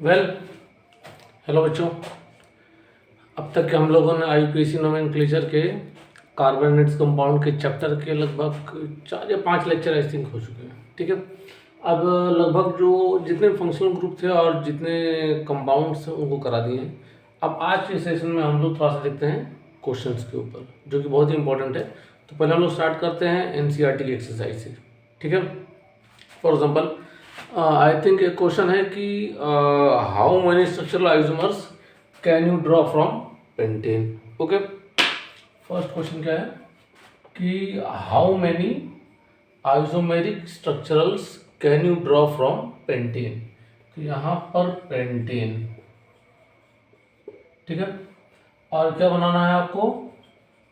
Well hello बच्चों। अब तक के हम लोगों ने आईयूपीएसी नोमेनक्लेचर के कार्बोनेट्स कंपाउंड के चैप्टर के लगभग 4 या 5 लेक्चर आई थिंक हो चुके हैं। ठीक है, अब लगभग जो जितने फंक्शनल ग्रुप थे और जितने कंपाउंड्स थे उनको करा दिए हैं। अब आज के सेशन में हम लोग थोड़ा सा देखते हैं क्वेश्चंस के ऊपर, जो कि बहुत ही इंपॉर्टेंट है। तो पहले हम लोग स्टार्ट करते हैं एनसीईआरटी की एक्सरसाइज से। ठीक है, फॉर एग्जाम्पल आई थिंक एक क्वेश्चन है कि how many structural isomers can you draw from pentane. Okay, first question क्या है कि how many isomeric structurals can you draw from pentane. तो यहाँ पर पेंटेन, ठीक है, और क्या बनाना है आपको,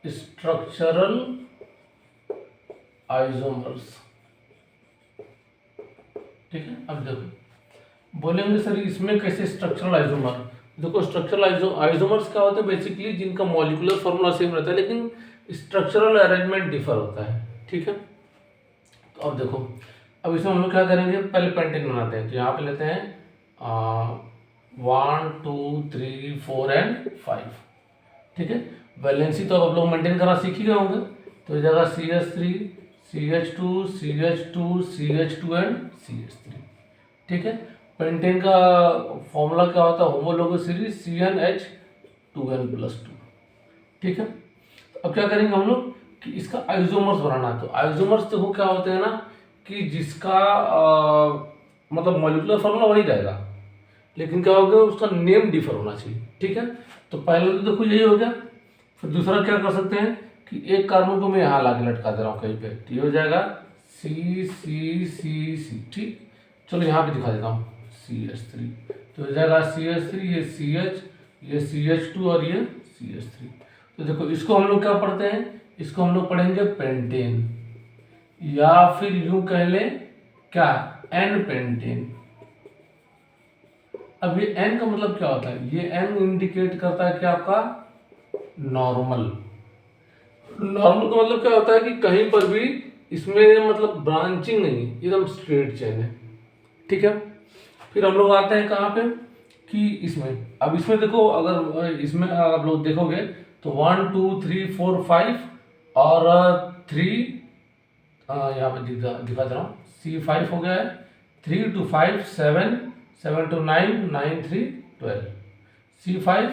स्ट्रक्चरल आइसोमर्स। ठीक है, अब देखो बोलेंगे सर इसमें कैसे स्ट्रक्चरल आइसोमर। देखो स्ट्रक्चरल आइसोमर्स क्या होते हैं, बेसिकली जिनका मॉलिक्यूलर फॉर्मूला सेम रहता है लेकिन स्ट्रक्चरल अरेंजमेंट डिफर होता है। ठीक है, तो अब देखो, अब इसमें हम लोग क्या करेंगे, पहले पेंटेन बनाते हैं। तो यहाँ पे लेते हैं 1 2 3 4 एंड 5। ठीक है, वैलेंसी तो अब आप लोग मेंटेन करना सीख ही गए होंगे। तो इस जगह CH3 CH2 CH2 CH2 and CH3। ठीक है, पेंटेन का फॉर्मूला क्या होता है, होमोलोगोसिटी CnH2n+2। ठीक है, अब क्या करेंगे हम लोग कि इसका आइसोमर्स बनाना है। तो आइसोमर्स देखो क्या होते हैं ना कि जिसका मतलब मॉलिक्यूलर फॉर्मूला वही रहेगा लेकिन क्या होगा उसका नेम डिफर होना चाहिए। ठीक है, तो पहले तो देखो यही हो गया। फिर दूसरा क्या कर सकते हैं कि एक कार्बन को मैं यहाँ लाके लटका दे रहा हूँ कहीं पे, तो ये हो जाएगा C। ठीक, चलो यहाँ पे दिखा देता हूँ CH3। तो हो जाएगा CH3, ये CH, ये CH2 और ये CH3। तो देखो इसको हम लोग क्या पढ़ते हैं, इसको हम लोग पढ़ेंगे पेंटेन, या फिर यूं कह लें क्या, एन पेंटेन। अब ये एन का मतलब क्या होता है, ये एन इंडिकेट करता है कि आपका नॉर्मल का मतलब क्या होता है कि कहीं पर भी इसमें मतलब ब्रांचिंग नहीं, एकदम स्ट्रेट चेन है। ठीक है, फिर हम लोग आते हैं कहाँ पे कि इसमें, अब इसमें देखो अगर इसमें आप लोग देखोगे तो 1 2 3 4 5 और 3 यहाँ पे दिखा दे रहा हूँ, C5 हो गया है, 3 to 5 7, 7 to 9 9 3 12, C5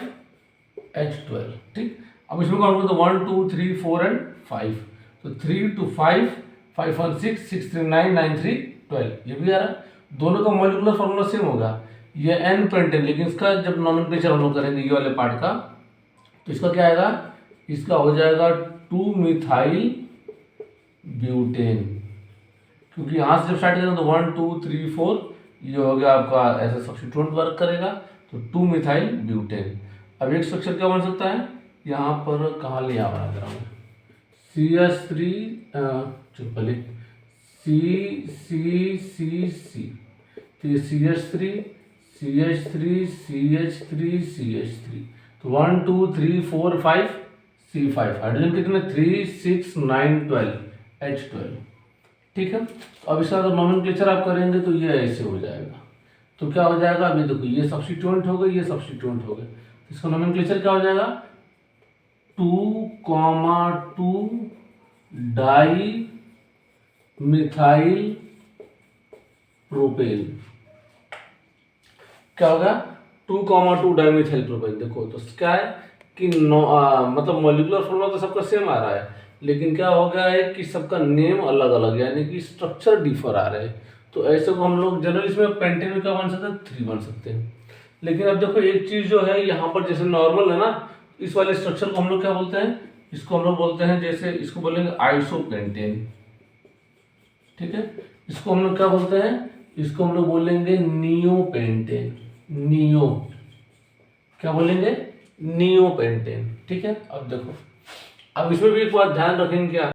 H12। ठीक, अब इसमें काउंट करो तो 1 2 3 4 एंड 5, तो 3 to 5 5 1 6 6 3 9 9 3 12, ये भी आ रहा है। दोनों का मॉलिक्यूलर फॉर्मूला सेम होगा, ये एन पेंटेन, लेकिन इसका जब नॉमेनक्लेचर हम लोग करेंगे ये वाले पार्ट का, तो इसका क्या आएगा, इसका हो जाएगा 2 मिथाइल ब्यूटेन, क्योंकि यहाँ से जब स्टार्ट करेंगे तो 1 2 3 4 ये हो गया आपका, ऐसा सब्स्टिट्यूएंट वर्क करेगा तो 2 मिथाइल ब्यूटेन। अब एक स्ट्रक्चर क्या बन सकता है, यहाँ पर कहाँ ले आ बना दे रहा हूँ, CH3 पहले C, तो ये CH3 तो 1 2 3 4 5 C5, हाइड्रोजन कितने 3 6 9 12 H12। ठीक है, तो अब इसका अगर नॉमेनक्लेचर आप करेंगे तो ये ऐसे हो जाएगा। तो क्या हो जाएगा, अभी देखो ये सब्स्टिट्यूएंट हो गए, ये सब्स्टिट्यूएंट हो गए, इसका नॉमेनक्लेचर क्या हो जाएगा, 2,2 डाई मिथाइल प्रोपेन। क्या होगा, 2,2 डाई मिथाइल प्रोपेन। देखो तो क्या है कि मतलब मॉलिक्यूलर फॉर्मूला तो सबका सेम आ रहा है लेकिन क्या हो गया है कि सबका नेम अलग अलग, यानी कि स्ट्रक्चर डिफर आ रहे हैं। तो ऐसे को हम लोग जनरली इसमें पेंटेन में क्या बन सकते हैं, 3 बन सकते हैं। लेकिन अब देखो एक चीज जो है यहाँ पर, जैसे नॉर्मल है ना, इस वाले स्ट्रक्चर को हम लोग क्या बोलते हैं, इसको हम लोग बोलते हैं, जैसे इसको बोलेंगे आइसोपेंटेन। ठीक है, इसको हम लोग क्या बोलते हैं, इसको हम लोग बोलेंगे नियोपेंटेन। नियो क्या बोलेंगे, नियोपेंटेन। ठीक है, अब देखो, अब इसमें भी एक बात ध्यान रखेंगे क्या,